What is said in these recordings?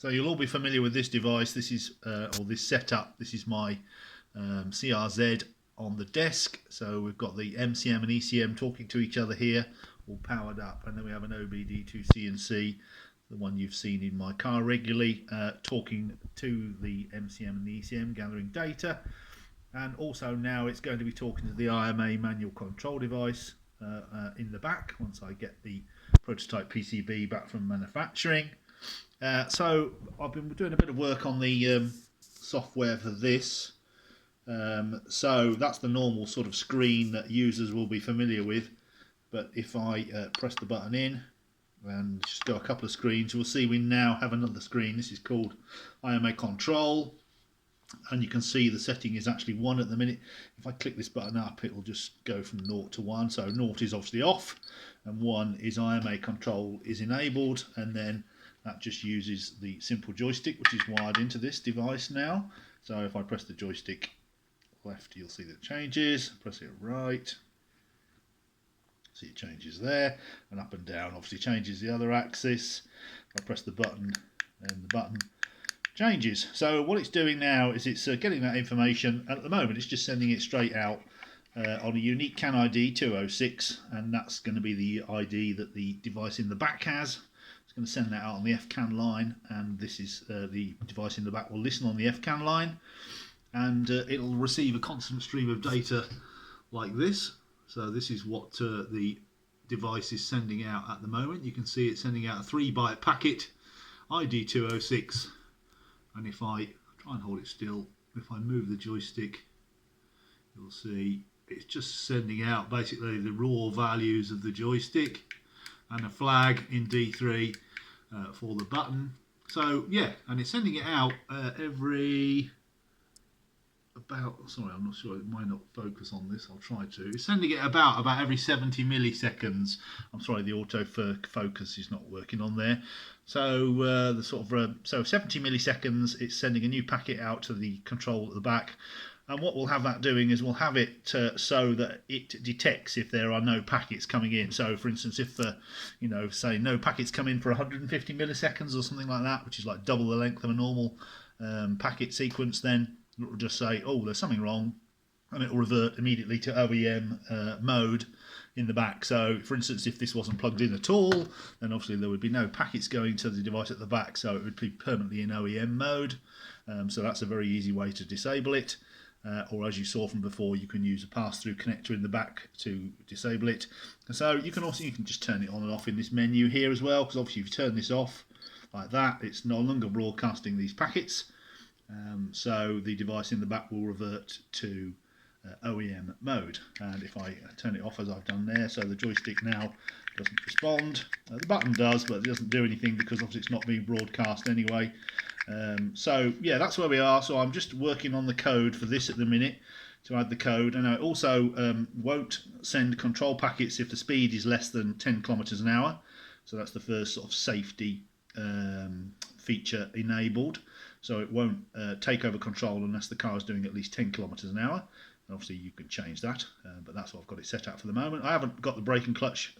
So you'll all be familiar with this device. This is or this setup. This is my CR-Z on the desk. So we've got the MCM and ECM talking to each other here, all powered up, and then we have an OBDIIC&C, the one you've seen in my car regularly, talking to the MCM and the ECM, gathering data. And also now it's going to be talking to the IMA manual control device in the back once I get the prototype PCB back from manufacturing. So I've been doing a bit of work on the software for this. So that's the normal sort of screen that users will be familiar with. But if I press the button in and just go a couple of screens, you'll see we now have another screen. This is called IMA control. And you can see the setting is actually 1 at the minute. If I click this button up, it will just go from 0 to 1. So 0 is obviously off, and 1 is IMA control is enabled, and then that just uses the simple joystick, which is wired into this device now. So if I press the joystick left, you'll see that it changes. Press it right, see it changes there, and up and down obviously changes the other axis. If I press the button, and the button changes. So what it's doing now is it's getting that information, and at the moment it's just sending it straight out on a unique CAN ID 206, and that's going to be the ID that the device in the back has. It's going to send that out on the FCAN line, and this is the device in the back will listen on the FCAN line, and it'll receive a constant stream of data like this. So this is what the device is sending out at the moment. You can see it's sending out a 3-byte packet, ID 206. And if I try and hold it still, if I move the joystick, you'll see it's just sending out basically the raw values of the joystick and a flag in D3 for the button. So yeah, and it's sending it out every sorry, I'm not sure, it might not focus on this, I'll try to. It's sending it about every 70 milliseconds. I'm sorry, the auto focus is not working on there. So the sort of so 70 milliseconds, it's sending a new packet out to the control at the back. And what we'll have that doing is we'll have it so that it detects if there are no packets coming in. So for instance, if you know, say no packets come in for 150 milliseconds or something like that, which is like double the length of a normal packet sequence, then it will just say, oh, there's something wrong, and it will revert immediately to OEM mode in the back. So for instance, if this wasn't plugged in at all, then obviously there would be no packets going to the device at the back, so it would be permanently in OEM mode. So that's a very easy way to disable it. Or as you saw from before, you can use a pass-through connector in the back to disable it. And so you can just turn it on and off in this menu here as well, because obviously if you turn this off like that, it's no longer broadcasting these packets. So the device in the back will revert to OEM mode. And if I turn it off as I've done there, so the joystick now doesn't respond. The button does, but it doesn't do anything because obviously it's not being broadcast anyway. So yeah, that's where we are. So I'm just working on the code for this at the minute to add the code, and I also won't send control packets if the speed is less than 10 kilometers an hour. So that's the first sort of safety feature enabled. So it won't take over control unless the car is doing at least 10 kilometers an hour. Obviously you can change that, but that's what I've got it set up for the moment. I haven't got the brake and clutch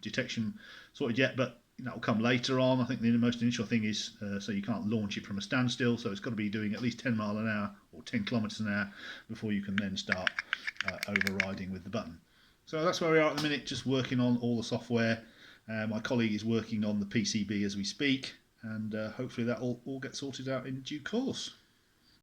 detection sorted yet, but that will come later on. I think the most initial thing is so you can't launch it from a standstill, so it's got to be doing at least 10 miles an hour or 10 kilometers an hour before you can then start overriding with the button. So that's where we are at the minute, just working on all the software. My colleague is working on the PCB as we speak, and hopefully that will all get sorted out in due course.